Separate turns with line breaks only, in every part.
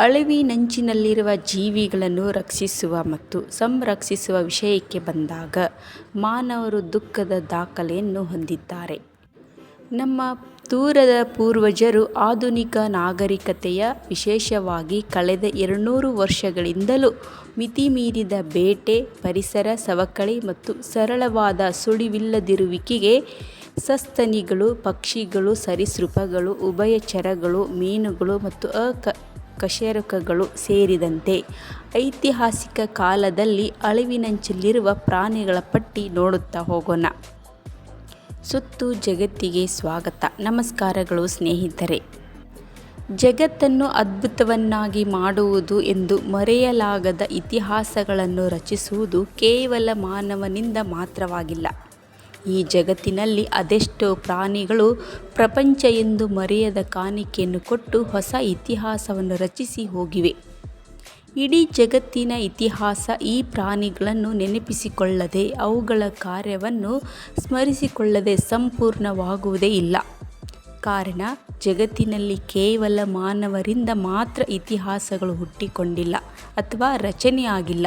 ಅಳಿವಿನಂಚಿನಲ್ಲಿರುವ ಜೀವಿಗಳನ್ನು ರಕ್ಷಿಸುವ ಮತ್ತು ಸಂರಕ್ಷಿಸುವ ವಿಷಯಕ್ಕೆ ಬಂದಾಗ ಮಾನವರು ದುಃಖದ ದಾಖಲೆಯನ್ನು ಹೊಂದಿದ್ದಾರೆ. ನಮ್ಮ ದೂರದ ಪೂರ್ವಜರು ಆಧುನಿಕ ನಾಗರಿಕತೆಯ, ವಿಶೇಷವಾಗಿ ಕಳೆದ 200 ವರ್ಷಗಳಿಂದಲೂ ಮಿತಿಮೀರಿದ ಬೇಟೆ, ಪರಿಸರ ಸವಕಳಿ ಮತ್ತು ಸರಳವಾದ ಸುಳಿವಿಲ್ಲದಿರುವಿಕೆಗೆ ಸಸ್ತನಿಗಳು, ಪಕ್ಷಿಗಳು, ಸರೀಸೃಪಗಳು, ಉಭಯಚರಗಳು, ಮೀನುಗಳು ಮತ್ತು ಅಕಶೇರುಕಗಳು ಸೇರಿದಂತೆ ಐತಿಹಾಸಿಕ ಕಾಲದಲ್ಲಿ ಅಳಿವಿನಂಚಿನಲ್ಲಿರುವ ಪ್ರಾಣಿಗಳ ಪಟ್ಟಿ ನೋಡುತ್ತಾ ಹೋಗೋಣ. ಸುತ್ತು ಜಗತ್ತಿಗೆ ಸ್ವಾಗತ. ನಮಸ್ಕಾರಗಳು ಸ್ನೇಹಿತರೆ. ಜಗತ್ತನ್ನು ಅದ್ಭುತವನ್ನಾಗಿ ಮಾಡುವುದು ಎಂದು ಮರೆಯಲಾಗದ ಇತಿಹಾಸಗಳನ್ನು ರಚಿಸುವುದು ಕೇವಲ ಮಾನವನಿಂದ ಮಾತ್ರವಾಗಿಲ್ಲ. ಈ ಜಗತ್ತಿನಲ್ಲಿ ಅದೆಷ್ಟೋ ಪ್ರಾಣಿಗಳು ಪ್ರಪಂಚ ಎಂದು ಮರೆಯದ ಕಾಣಿಕೆಯನ್ನು ಕೊಟ್ಟು ಹೊಸ ಇತಿಹಾಸವನ್ನು ರಚಿಸಿ ಹೋಗಿವೆ. ಇಡೀ ಜಗತ್ತಿನ ಇತಿಹಾಸ ಈ ಪ್ರಾಣಿಗಳನ್ನು ನೆನಪಿಸಿಕೊಳ್ಳದೆ, ಅವುಗಳ ಕಾರ್ಯವನ್ನು ಸ್ಮರಿಸಿಕೊಳ್ಳದೆ ಸಂಪೂರ್ಣವಾಗುವುದೇ ಇಲ್ಲ. ಕಾರಣ, ಜಗತ್ತಿನಲ್ಲಿ ಕೇವಲ ಮಾನವರಿಂದ ಮಾತ್ರ ಇತಿಹಾಸಗಳು ಹುಟ್ಟಿಕೊಂಡಿಲ್ಲ ಅಥವಾ ರಚನೆಯಾಗಿಲ್ಲ.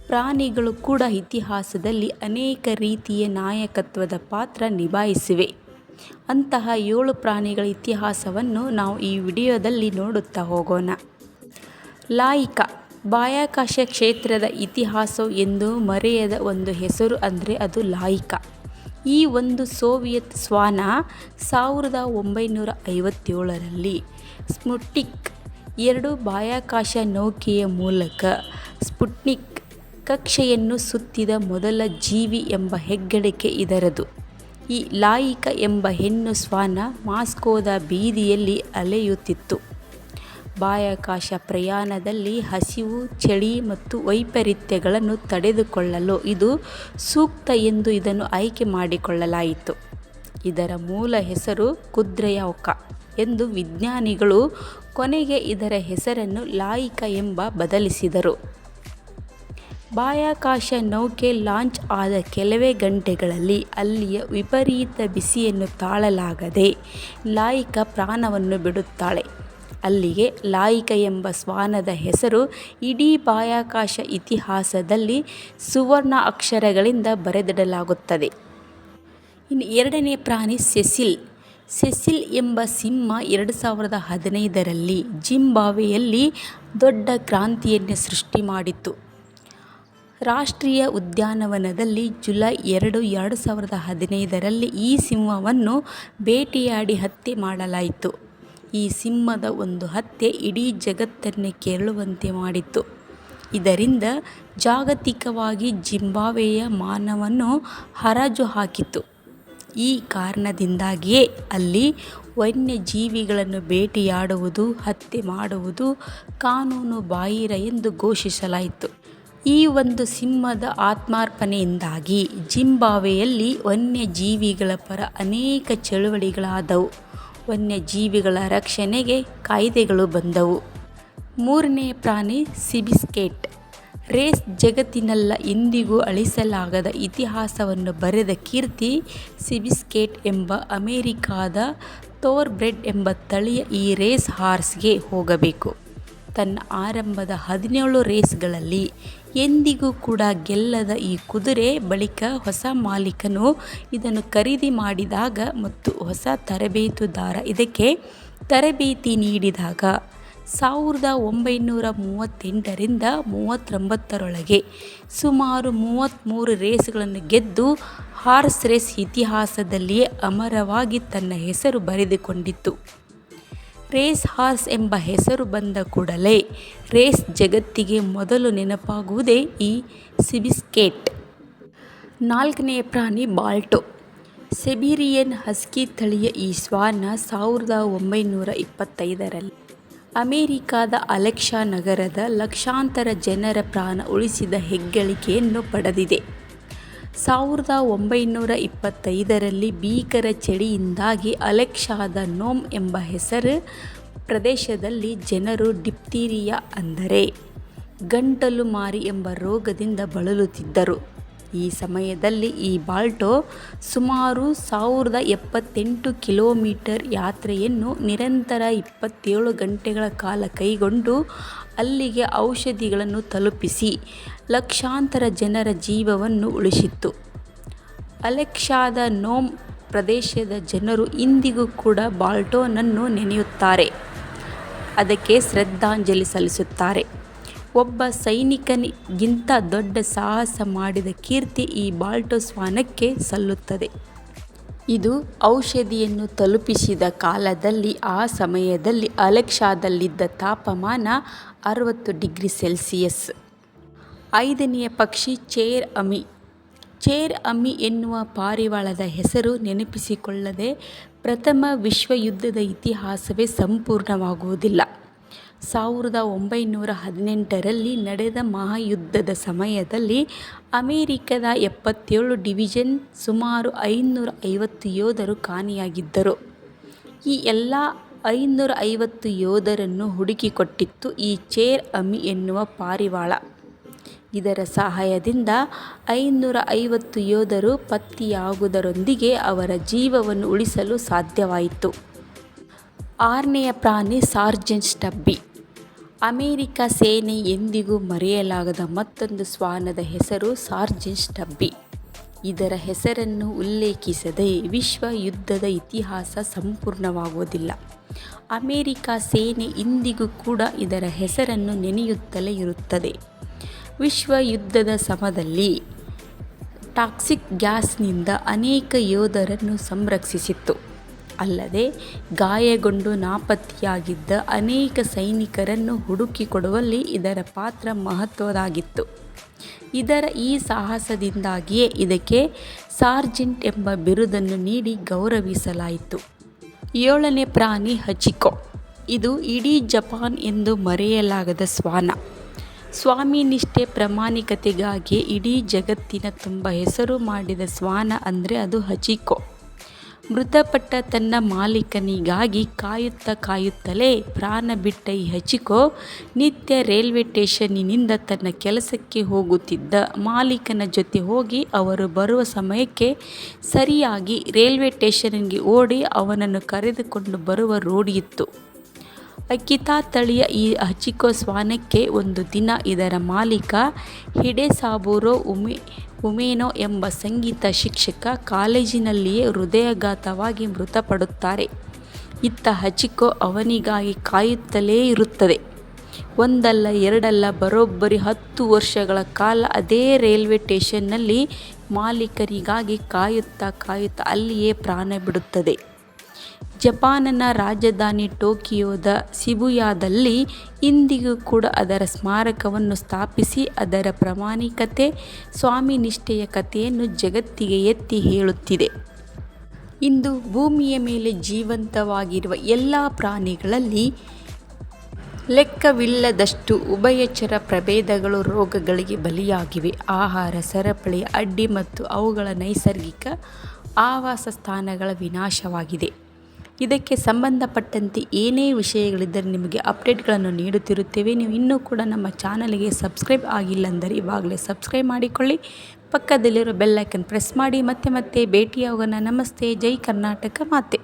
ಪ್ರಾಣಿಗಳು ಕೂಡ ಇತಿಹಾಸದಲ್ಲಿ ಅನೇಕ ರೀತಿಯ ನಾಯಕತ್ವದ ಪಾತ್ರ ನಿಭಾಯಿಸಿವೆ. ಅಂತಹ 7 ಪ್ರಾಣಿಗಳ ಇತಿಹಾಸವನ್ನು ನಾವು ಈ ವಿಡಿಯೋದಲ್ಲಿ ನೋಡುತ್ತಾ ಹೋಗೋಣ. ಲಾಯಿಕಾ ಬಾಹ್ಯಾಕಾಶ ಕ್ಷೇತ್ರದ ಇತಿಹಾಸ ಎಂದು ಮರೆಯದ ಒಂದು ಹೆಸರು ಅಂದರೆ ಅದು ಲಾಯಿಕಾ. ಈ ಒಂದು ಸೋವಿಯತ್ ಶ್ವಾನ 1957ರಲ್ಲಿ ಸ್ಪುಟ್ನಿಕ್ 2 ಬಾಹ್ಯಾಕಾಶ ನೌಕೆಯ ಮೂಲಕ ಸ್ಪುಟ್ನಿಕ್ ಕಕ್ಷೆಯನ್ನು ಸುತ್ತಿದ ಮೊದಲ ಜೀವಿ ಎಂಬ ಹೆಗ್ಗಳಿಕೆ ಇದರದು. ಈ ಲಾಯಿಕಾ ಎಂಬ ಹೆಣ್ಣು ಶ್ವಾನ ಮಾಸ್ಕೋದ ಬೀದಿಯಲ್ಲಿ ಅಲೆಯುತ್ತಿತ್ತು. ಬಾಹ್ಯಾಕಾಶ ಪ್ರಯಾಣದಲ್ಲಿ ಹಸಿವು, ಚಳಿ ಮತ್ತು ವೈಪರೀತ್ಯಗಳನ್ನು ತಡೆದುಕೊಳ್ಳಲು ಇದು ಸೂಕ್ತ ಎಂದು ಇದನ್ನು ಆಯ್ಕೆ ಮಾಡಿಕೊಳ್ಳಲಾಯಿತು. ಇದರ ಮೂಲ ಹೆಸರು ಕುದ್ರೆಯಾವ್ಕಾ ಎಂದು ವಿಜ್ಞಾನಿಗಳು ಕೊನೆಗೆ ಇದರ ಹೆಸರನ್ನು ಲಾಯಿಕಾ ಎಂಬ ಬದಲಿಸಿದರು. ಬಾಹ್ಯಾಕಾಶ ನೌಕೆ ಲಾಂಚ್ ಆದ ಕೆಲವೇ ಗಂಟೆಗಳಲ್ಲಿ ಅಲ್ಲಿಯ ವಿಪರೀತ ಬಿಸಿಯನ್ನು ತಾಳಲಾಗದೆ ಲಾಯಿಕಾ ಪ್ರಾಣವನ್ನು ಬಿಡುತ್ತಾಳೆ. ಅಲ್ಲಿಗೆ ಲಾಯಿಕಾ ಎಂಬ ಶ್ವಾನದ ಹೆಸರು ಇಡೀ ಬಾಹ್ಯಾಕಾಶ ಇತಿಹಾಸದಲ್ಲಿ ಸುವರ್ಣ ಅಕ್ಷರಗಳಿಂದ ಬರೆದಿಡಲಾಗುತ್ತದೆ. ಇನ್ನು 2ನೇ ಪ್ರಾಣಿ ಸೆಸಿಲ್. ಸೆಸಿಲ್ ಎಂಬ ಸಿಂಹ 2015ರಲ್ಲಿ ಜಿಂಬಾಬ್ವೆಯಲ್ಲಿ ದೊಡ್ಡ ಕ್ರಾಂತಿಯನ್ನೇ ಸೃಷ್ಟಿ ಮಾಡಿತು. ರಾಷ್ಟ್ರೀಯ ಉದ್ಯಾನವನದಲ್ಲಿ ಜುಲೈ 2, 2015ರಲ್ಲಿ ಈ ಸಿಂಹವನ್ನು ಬೇಟೆಯಾಡಿ ಹತ್ಯೆ ಮಾಡಲಾಯಿತು. ಈ ಸಿಂಹದ ಒಂದು ಹತ್ಯೆ ಇಡೀ ಜಗತ್ತನ್ನೇ ಕೆರಳುವಂತೆ ಮಾಡಿತು. ಇದರಿಂದ ಜಾಗತಿಕವಾಗಿ ಜಿಂಬಾಬ್ವೆಯ ಮಾನವನ್ನು ಹರಾಜು ಹಾಕಿತು. ಈ ಕಾರಣದಿಂದಾಗಿಯೇ ಅಲ್ಲಿ ವನ್ಯಜೀವಿಗಳನ್ನು ಬೇಟೆಯಾಡುವುದು, ಹತ್ಯೆ ಮಾಡುವುದು ಕಾನೂನು ಬಾಹಿರ ಎಂದು ಘೋಷಿಸಲಾಯಿತು. ಈ ಒಂದು ಸಿಂಹದ ಆತ್ಮಾರ್ಪಣೆಯಿಂದಾಗಿ ಜಿಂಬಾಬ್ವೆಯಲ್ಲಿ ವನ್ಯಜೀವಿಗಳ ಪರ ಅನೇಕ ಚಳುವಳಿಗಳಾದವು. ವನ್ಯಜೀವಿಗಳ ರಕ್ಷಣೆಗೆ ಕಾಯ್ದೆಗಳು ಬಂದವು. 3ನೇ ಪ್ರಾಣಿ ಸಿಬಿಸ್ಕೇಟ್. ರೇಸ್ ಜಗತ್ತಿನಲ್ಲ ಇಂದಿಗೂ ಅಳಿಸಲಾಗದ ಇತಿಹಾಸವನ್ನು ಬರೆದ ಕೀರ್ತಿ ಸಿಬಿಸ್ಕೇಟ್ ಎಂಬ ಅಮೆರಿಕಾದ ಥೋರ್ಬ್ರೆಡ್ ಎಂಬ ತಳಿಯ ಈ ರೇಸ್ ಹಾರ್ಸ್ಗೆ ಹೋಗಬೇಕು. ತನ್ನ ಆರಂಭದ 17 ರೇಸ್ಗಳಲ್ಲಿ ಎಂದಿಗೂ ಕೂಡ ಗೆಲ್ಲದ ಈ ಕುದುರೆ ಬಳಿಕ ಹೊಸ ಮಾಲೀಕನು ಇದನ್ನು ಖರೀದಿ ಮಾಡಿದಾಗ ಮತ್ತು ಹೊಸ ತರಬೇತುದಾರ ಇದಕ್ಕೆ ತರಬೇತಿ ನೀಡಿದಾಗ 1938ರಿಂದ 39ರೊಳಗೆ ಸುಮಾರು 33 ರೇಸ್ಗಳನ್ನು ಗೆದ್ದು ಹಾರ್ಸ್ ರೇಸ್ ಇತಿಹಾಸದಲ್ಲಿಯೇ ಅಮರವಾಗಿ ತನ್ನ ಹೆಸರು ಬರೆದುಕೊಂಡಿತ್ತು. ರೇಸ್ ಹಾರ್ಸ್ ಎಂಬ ಹೆಸರು ಬಂದ ಕೂಡಲೇ ರೇಸ್ ಜಗತ್ತಿಗೆ ಮೊದಲು ನೆನಪಾಗುವುದೇ ಈ ಸಿಬಿಸ್ಕೇಟ್. 4ನೇ ಪ್ರಾಣಿ ಬಾಲ್ಟೋ. ಸೈಬೀರಿಯನ್ ಹಸ್ಕಿ ತಳಿಯ ಈ ಶ್ವಾನ 1925ರಲ್ಲಿ ಅಮೆರಿಕಾದ ಅಲೆಕ್ಸಾ ನಗರದ ಲಕ್ಷಾಂತರ ಜನರ ಪ್ರಾಣ ಉಳಿಸಿದ ಹೆಗ್ಗಳಿಕೆಯನ್ನು ಪಡೆದಿದೆ. 1925ರಲ್ಲಿ ಭೀಕರ ಚಳಿಯಿಂದಾಗಿ ಅಲೆಕ್ಸಾದ ನೋಮ್ ಎಂಬ ಹೆಸರು ಪ್ರದೇಶದಲ್ಲಿ ಜನರು ಡಿಪ್ತೀರಿಯಾ ಅಂದರೆ ಗಂಟಲು ಮಾರಿ ಎಂಬ ರೋಗದಿಂದ ಬಳಲುತ್ತಿದ್ದರು. ಈ ಸಮಯದಲ್ಲಿ ಈ ಬಾಲ್ಟೋ ಸುಮಾರು 1078 ಕಿಲೋಮೀಟರ್ ಯಾತ್ರೆಯನ್ನು ನಿರಂತರ 27 ಗಂಟೆಗಳ ಕಾಲ ಕೈಗೊಂಡು ಅಲ್ಲಿಗೆ ಔಷಧಿಗಳನ್ನು ತಲುಪಿಸಿ ಲಕ್ಷಾಂತರ ಜನರ ಜೀವವನ್ನು ಉಳಿಸಿತ್ತು. ಅಲೆಕ್ಸಾದ ನೋಮ್ ಪ್ರದೇಶದ ಜನರು ಇಂದಿಗೂ ಕೂಡ ಬಾಲ್ಟೋನನ್ನು ನೆನೆಯುತ್ತಾರೆ, ಅದಕ್ಕೆ ಶ್ರದ್ಧಾಂಜಲಿ ಸಲ್ಲಿಸುತ್ತಾರೆ. ಒಬ್ಬ ಸೈನಿಕನಿಗಿಂತ ದೊಡ್ಡ ಸಾಹಸ ಮಾಡಿದ ಕೀರ್ತಿ ಈ ಬಾಲ್ಟೋ ಶ್ವಾನಕ್ಕೆ ಸಲ್ಲುತ್ತದೆ. ಇದು ಔಷಧಿಯನ್ನು ತಲುಪಿಸಿದ ಕಾಲದಲ್ಲಿ ಆ ಸಮಯದಲ್ಲಿ ಅಲೆಕ್ಸಾದಲ್ಲಿದ್ದ ತಾಪಮಾನ 60 ಡಿಗ್ರಿ ಸೆಲ್ಸಿಯಸ್. 5ನೆಯ ಪಕ್ಷಿ ಚೇರ್ ಅಮಿ. ಚೇರ್ ಅಮಿ ಎನ್ನುವ ಪಾರಿವಾಳದ ಹೆಸರು ನೆನಪಿಸಿಕೊಳ್ಳದೆ ಪ್ರಥಮ ವಿಶ್ವಯುದ್ಧದ ಇತಿಹಾಸವೇ ಸಂಪೂರ್ಣವಾಗುವುದಿಲ್ಲ. 1918ರಲ್ಲಿ ನಡೆದ ಮಹಾಯುದ್ಧದ ಸಮಯದಲ್ಲಿ ಅಮೆರಿಕದ 77 ಡಿವಿಷನ್ ಸುಮಾರು 550 ಯೋಧರು ಕಾಣೆಯಾಗಿದ್ದರು. ಈ ಎಲ್ಲ 550 ಯೋಧರನ್ನು ಹುಡುಕಿಕೊಟ್ಟಿತ್ತು ಈ ಚೇರ್ ಅಮಿ ಎನ್ನುವ ಪಾರಿವಾಳ. ಇದರ ಸಹಾಯದಿಂದ 550 ಯೋಧರು ಪತ್ತೆಯಾಗುವುದರೊಂದಿಗೆ ಅವರ ಜೀವವನ್ನು ಉಳಿಸಲು ಸಾಧ್ಯವಾಯಿತು. 6ನೆಯ ಪ್ರಾಣಿ ಸಾರ್ಜೆಂಟ್ ಸ್ಟಬ್ಬಿ. ಅಮೆರಿಕ ಸೇನೆ ಎಂದಿಗೂ ಮರೆಯಲಾಗದ ಮತ್ತೊಂದು ಶ್ವಾನದ ಹೆಸರು ಸಾರ್ಜೆಂಟ್ ಸ್ಟಬ್ಬಿ. ಇದರ ಹೆಸರನ್ನು ಉಲ್ಲೇಖಿಸದೆ ವಿಶ್ವ ಯುದ್ಧದ ಇತಿಹಾಸ ಸಂಪೂರ್ಣವಾಗುವುದಿಲ್ಲ. ಅಮೆರಿಕ ಸೇನೆ ಇಂದಿಗೂ ಕೂಡ ಇದರ ಹೆಸರನ್ನು ನೆನೆಯುತ್ತಲೇ ಇರುತ್ತದೆ. ವಿಶ್ವ ಯುದ್ಧದ ಸಮಯದಲ್ಲಿ ಟಾಕ್ಸಿಕ್ ಗ್ಯಾಸ್ನಿಂದ ಅನೇಕ ಯೋಧರನ್ನು ಸಂರಕ್ಷಿಸಿತ್ತು. ಅಲ್ಲದೆ ಗಾಯಗೊಂಡು ನಾಪತ್ತೆಯಾಗಿದ್ದ ಅನೇಕ ಸೈನಿಕರನ್ನು ಹುಡುಕಿಕೊಡುವಲ್ಲಿ ಇದರ ಪಾತ್ರ ಮಹತ್ವದ್ದಾಗಿತ್ತು. ಇದರ ಈ ಸಾಹಸದಿಂದಾಗಿಯೇ ಇದಕ್ಕೆ ಸಾರ್ಜೆಂಟ್ ಎಂಬ ಬಿರುದನ್ನು ನೀಡಿ ಗೌರವಿಸಲಾಯಿತು. 7ನೇ ಪ್ರಾಣಿ ಹಚಿಕೋ. ಇದು ಇಡೀ ಜಪಾನ್ ಎಂದು ಮರೆಯಲಾಗದ ಶ್ವಾನ. ಸ್ವಾಮಿನಿಷ್ಠೆ ಪ್ರಾಮಾಣಿಕತೆಗಾಗಿ ಇಡೀ ಜಗತ್ತಿನ ತುಂಬ ಹೆಸರು ಮಾಡಿದ ಶ್ವಾನ ಅಂದರೆ ಅದು ಹಚಿಕೋ. ಮೃತಪಟ್ಟ ತನ್ನ ಮಾಲೀಕನಿಗಾಗಿ ಕಾಯುತ್ತಲೇ ಪ್ರಾಣ ಬಿಟ್ಟ ಈ ಹಚಿಕೋ ನಿತ್ಯ ರೈಲ್ವೆ ಸ್ಟೇಷನ್ನಿನಿಂದ ತನ್ನ ಕೆಲಸಕ್ಕೆ ಹೋಗುತ್ತಿದ್ದ ಮಾಲೀಕನ ಜೊತೆ ಹೋಗಿ ಅವರು ಬರುವ ಸಮಯಕ್ಕೆ ಸರಿಯಾಗಿ ರೈಲ್ವೆ ಸ್ಟೇಷನ್ನಿಗೆ ಓಡಿ ಅವನನ್ನು ಕರೆದುಕೊಂಡು ಬರುವ ರೂಢಿಯಿತ್ತು. ಅಕಿತಾ ತಳಿಯ ಈ ಹಚಿಕೋ ಶ್ವಾನಕ್ಕೆ ಒಂದು ದಿನ ಇದರ ಮಾಲೀಕ ಹಿಡೆಸಾಬುರೋ ಉಮೆನೋ ಎಂಬ ಸಂಗೀತ ಶಿಕ್ಷಕ ಕಾಲೇಜಿನಲ್ಲಿಯೇ ಹೃದಯಾಘಾತವಾಗಿ ಮೃತಪಡುತ್ತಾರೆ. ಇತ್ತ ಹಚಿಕೋ ಅವನಿಗಾಗಿ ಕಾಯುತ್ತಲೇ ಇರುತ್ತದೆ. ಒಂದಲ್ಲ ಎರಡಲ್ಲ ಬರೋಬ್ಬರಿ 10 ವರ್ಷಗಳ ಕಾಲ ಅದೇ ರೈಲ್ವೆ ಸ್ಟೇಷನ್ನಲ್ಲಿ ಮಾಲೀಕರಿಗಾಗಿ ಕಾಯುತ್ತಾ ಅಲ್ಲಿಯೇ ಪ್ರಾಣ ಬಿಡುತ್ತದೆ. ಜಪಾನಿನ ರಾಜಧಾನಿ ಟೋಕಿಯೋದ ಶಿಬುಯಾದಲ್ಲಿ ಇಂದಿಗೂ ಕೂಡ ಅದರ ಸ್ಮಾರಕವನ್ನು ಸ್ಥಾಪಿಸಿ ಅದರ ಪ್ರಾಮಾಣಿಕತೆ, ಸ್ವಾಮಿನಿಷ್ಠೆಯ ಕಥೆಯನ್ನು ಜಗತ್ತಿಗೆ ಎತ್ತಿ ಹೇಳುತ್ತಿದೆ. ಇಂದು ಭೂಮಿಯ ಮೇಲೆ ಜೀವಂತವಾಗಿರುವ ಎಲ್ಲ ಪ್ರಾಣಿಗಳಲ್ಲಿ ಲೆಕ್ಕವಿಲ್ಲದಷ್ಟು ಉಭಯಚರ ಪ್ರಭೇದಗಳು ರೋಗಗಳಿಗೆ ಬಲಿಯಾಗಿವೆ. ಆಹಾರ ಸರಪಳಿಯ ಅಡ್ಡಿ ಮತ್ತು ಅವುಗಳ ನೈಸರ್ಗಿಕ ಆವಾಸ ಸ್ಥಾನಗಳ ವಿನಾಶವಾಗಿದೆ. ಇದಕ್ಕೆ ಸಂಬಂಧಪಟ್ಟಂತೆ ಏನೇ ವಿಷಯಗಳಿದ್ದರೆ ನಿಮಗೆ ಅಪ್ಡೇಟ್ಗಳನ್ನು ನೀಡುತ್ತಿರುತ್ತೇವೆ. ನೀವು ಇನ್ನೂ ಕೂಡ ನಮ್ಮ ಚಾನಲ್ಗೆ ಸಬ್ಸ್ಕ್ರೈಬ್ ಆಗಿಲ್ಲಂದರೆ ಇವಾಗಲೇ ಸಬ್ಸ್ಕ್ರೈಬ್ ಮಾಡಿಕೊಳ್ಳಿ. ಪಕ್ಕದಲ್ಲಿರೋ ಬೆಲ್ ಐಕನ್ ಪ್ರೆಸ್ ಮಾಡಿ. ಮತ್ತೆ ಭೇಟಿಯಾಗೋಣ. ನಮಸ್ತೆ. ಜೈ ಕರ್ನಾಟಕ ಮಾತೆ.